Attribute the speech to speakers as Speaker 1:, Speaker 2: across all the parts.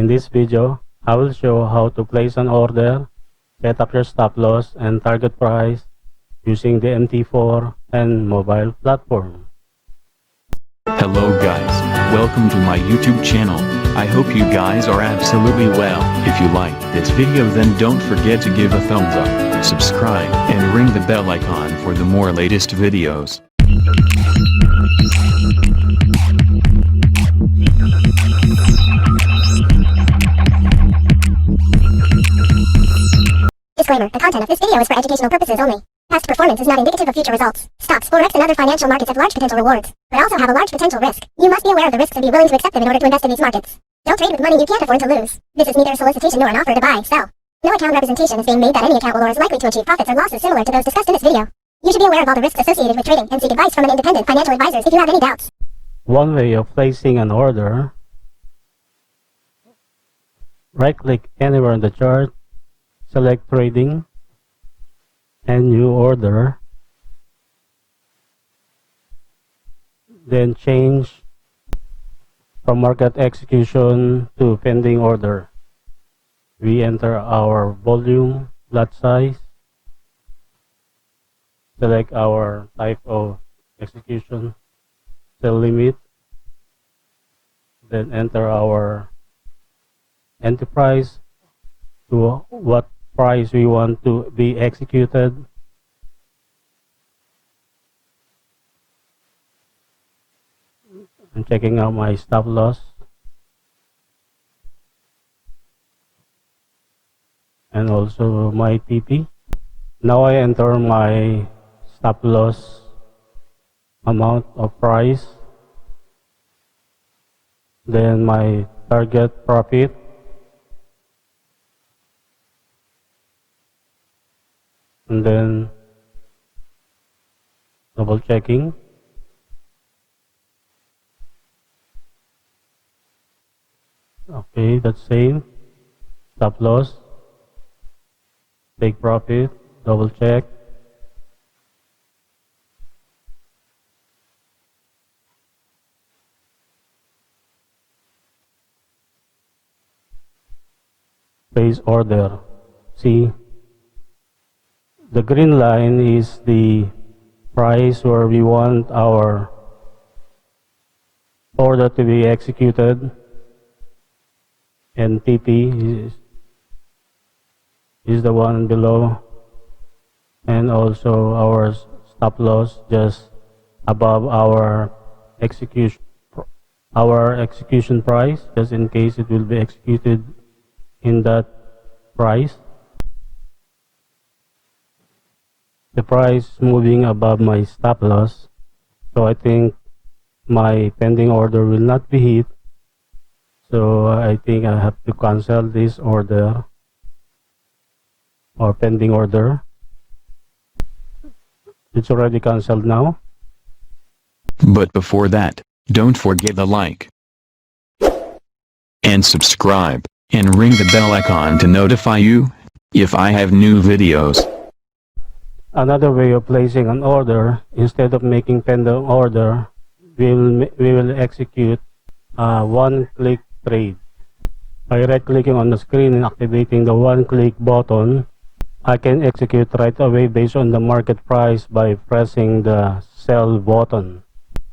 Speaker 1: In this video, I will show how to place an order, set up your stop loss and target price using the MT4 and mobile platform.
Speaker 2: Hello guys, welcome to my YouTube channel. I hope you guys are absolutely well. If you like this video, then don't forget to give a thumbs up, subscribe and ring the bell icon for the more latest videos.
Speaker 3: Disclaimer, the content of this video is for educational purposes only. Past performance is not indicative of future results. Stocks, FOREX and other financial markets have large potential rewards, but also have a large potential risk. You must be aware of the risks and be willing to accept them in order to invest in these markets. Don't trade with money you can't afford to lose. This is neither a solicitation nor an offer to buy, sell. No account representation is being made that any account will or is likely to achieve profits or losses similar to those discussed in this video. You should be aware of all the risks associated with trading and seek advice from an independent financial advisor if you have any doubts.
Speaker 1: One way of placing an order: right-click anywhere on the chart, select trading, and new order, then change from market execution to pending order. We enter our volume, lot size, select our type of execution, sell limit, then enter our entry price to what price we want to be executed. I'm checking out my stop loss and also my TP. Now I enter my stop loss amount of price, then my target profit, and then double checking. Okay, that's same. Stop loss, take profit, double check. Place order. See, the green line is the price where we want our order to be executed, and TP is the one below, and also our stop loss just above our execution price, just in case it will be executed in that price. The price moving above my stop loss, so I think my pending order will not be hit, so I think I have to cancel this order or pending order. It's already canceled now.
Speaker 2: But before that, don't forget the like and subscribe and ring the bell icon to notify you if I have new videos.
Speaker 1: Another way of placing an order, instead of making pending order, we will execute a one-click trade. By right-clicking on the screen and activating the one-click button, I can execute right away based on the market price by pressing the sell button.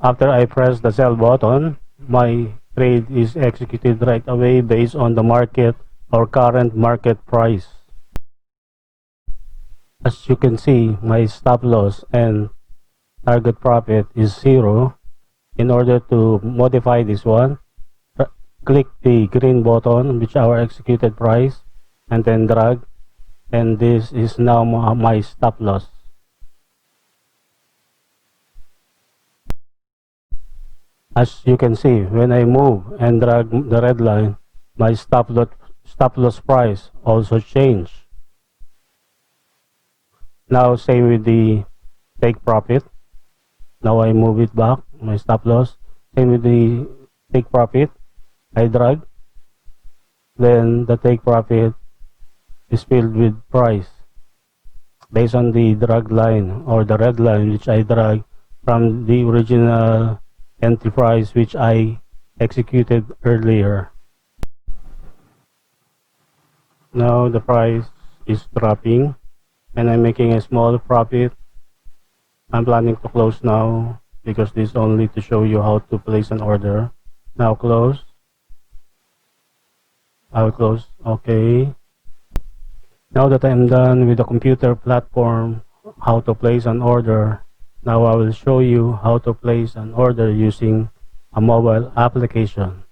Speaker 1: After I press the sell button, my trade is executed right away based on the market or current market price. As you can see, my stop loss and target profit is 0. In order to modify this one, click the green button, which is our executed price, and then drag, and this is now my stop loss. As you can see, when I move and drag the red line, my stop loss price also changed. Now same with the take profit. Now I move it back, my stop loss. Same with the take profit. I drag. Then the take profit is filled with price based on the drag line or the red line which I drag from the original entry price which I executed earlier. Now the price is dropping and I'm making a small profit. I'm planning to close now because this is only to show you how to place an order. Now close. I will close. Okay. Now that I'm done with the computer platform, how to place an order, now I will show you how to place an order using a mobile application.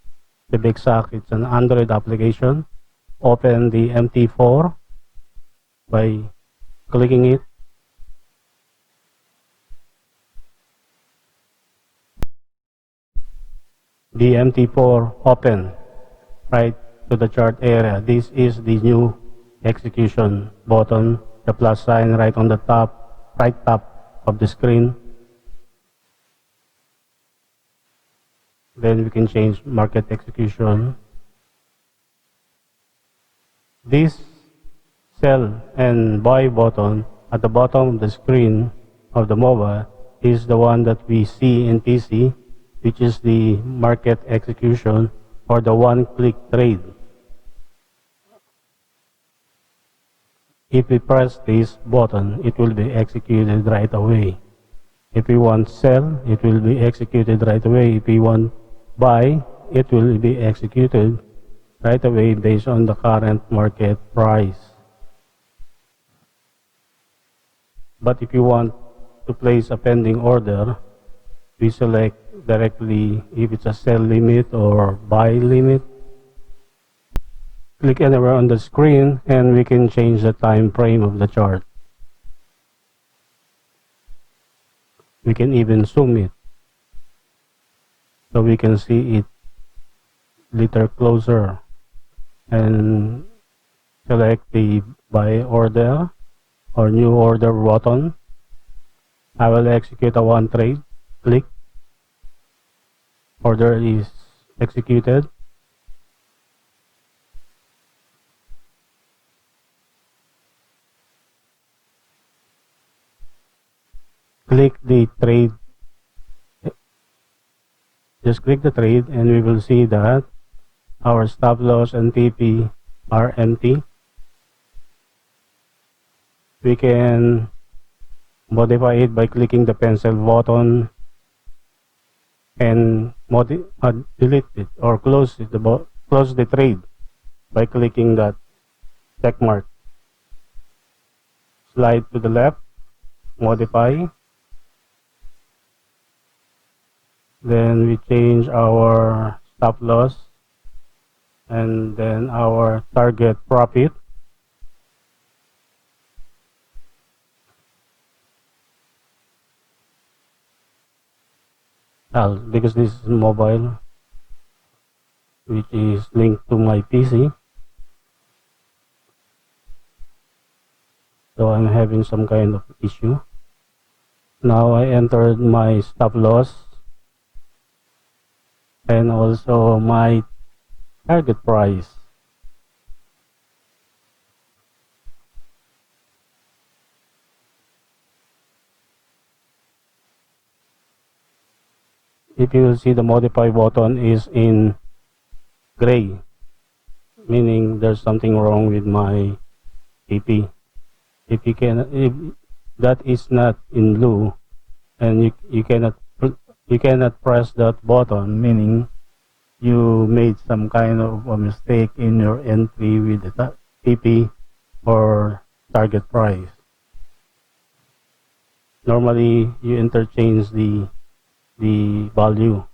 Speaker 1: To be exact, it's an Android application. Open the MT4 by clicking it. The MT4 open right to the chart area. This is the new execution button, the plus sign right on the top, right top of the screen. Then we can change market execution. This sell and buy button at the bottom of the screen of the mobile is the one that we see in PC, which is the market execution or the one-click trade. If we press this button, it will be executed right away. If we want sell, it will be executed right away. If we want buy, it will be executed right away based on the current market price. But if you want to place a pending order, we select directly if it's a sell limit or buy limit. Click anywhere on the screen and we can change the time frame of the chart. We can even zoom it so we can see it little closer, and select the buy order or new order button. I will execute a one trade. Click. Order is executed. Click the trade. Just click the trade and we will see that our stop loss and TP are empty. We can modify it by clicking the pencil button and delete it or close the trade by clicking that check mark. Slide to the left, modify. Then we change our stop loss and then our target profit. Because this is mobile, which is linked to my PC, so I'm having some kind of issue. Now I entered my stop loss and also my target price. If you will see, the modify button is in gray, meaning there's something wrong with my TP. If that is not in blue and you cannot press that button, meaning you made some kind of a mistake in your entry with the TP or target price. Normally you interchange the value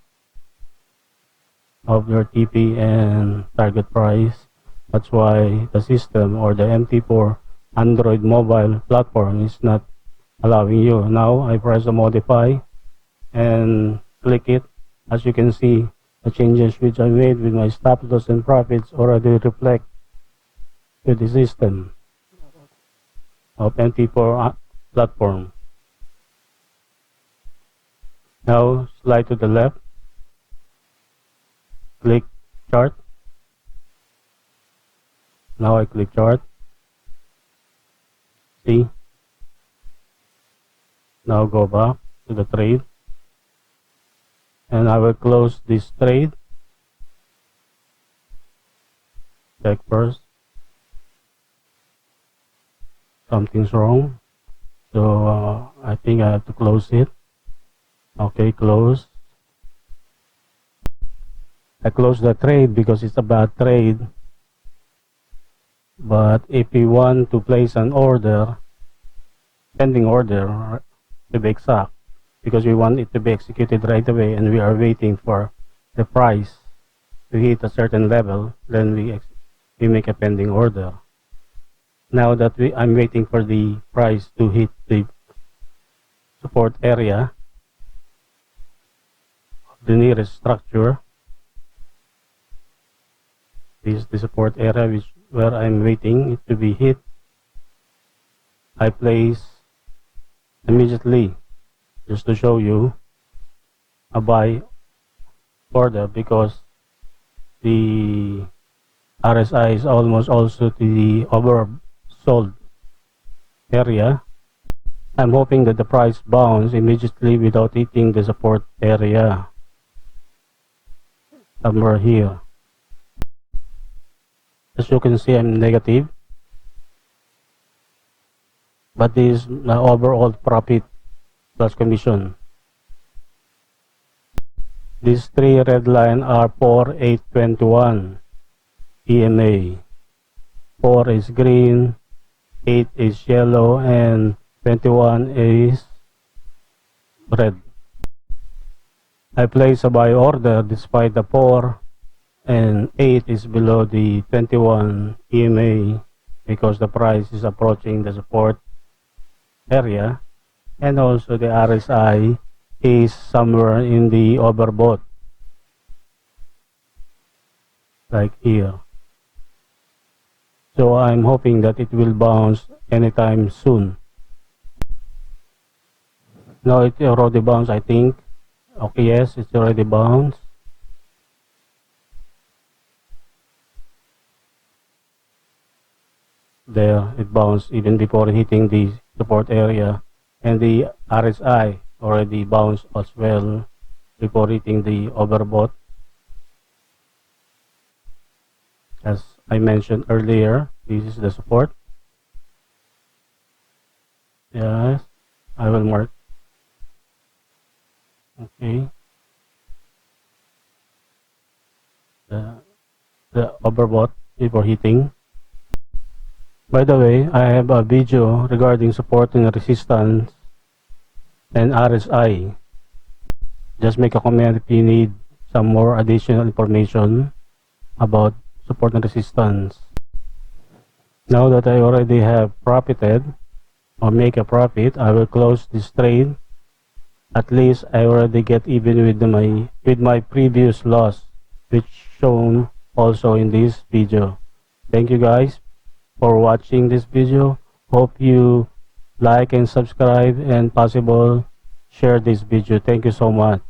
Speaker 1: of your TP and target price. That's why the system or the MT4 Android mobile platform is not allowing you. Now I press the modify and click it. As you can see, the changes which I made with my stop loss and profits already reflect to the system of MT4 platform. Now slide to the left, click chart. Now I click chart. See? Now go back to the trade and I will close this trade. Check first. something's wrong. So I think I have to close it. Okay, close. I closed the trade because it's a bad trade. But if we want to place an order, pending order, to be exact, because we want it to be executed right away and we are waiting for the price to hit a certain level, then we make a pending order. Now that I'm waiting for the price to hit the support area, the nearest structure. This is the support area where I'm waiting it to be hit. I place immediately, just to show you, a buy order because the RSI is almost also to the oversold area. I'm hoping that the price bounce immediately without hitting the support area somewhere here. As you can see, I'm negative, but this is my overall profit plus commission. These three red lines are 4, 8, 21 EMA. 4 is green, 8 is yellow, and 21 is red. I place a buy order despite the 4 and 8 is below the 21 EMA because the price is approaching the support area, and also the RSI is somewhere in the overbought, like here. So I'm hoping that it will bounce anytime soon. No, it already bounced, I think. Okay, yes, it's already bounced. There, it bounced even before hitting the support area, and the RSI already bounced as well before hitting the overbought. As I mentioned earlier, this is the support. Yes, I will mark. Okay. The overbought before hitting. By the way, I have a video regarding support and resistance and RSI. Just make a comment if you need some more additional information about support and resistance. Now that I already have profited or make a profit, I will close this trade. At least I already get even with my previous loss, which shown also in this video. Thank you guys for watching this video. Hope you like and subscribe, and possible share this video. Thank you so much.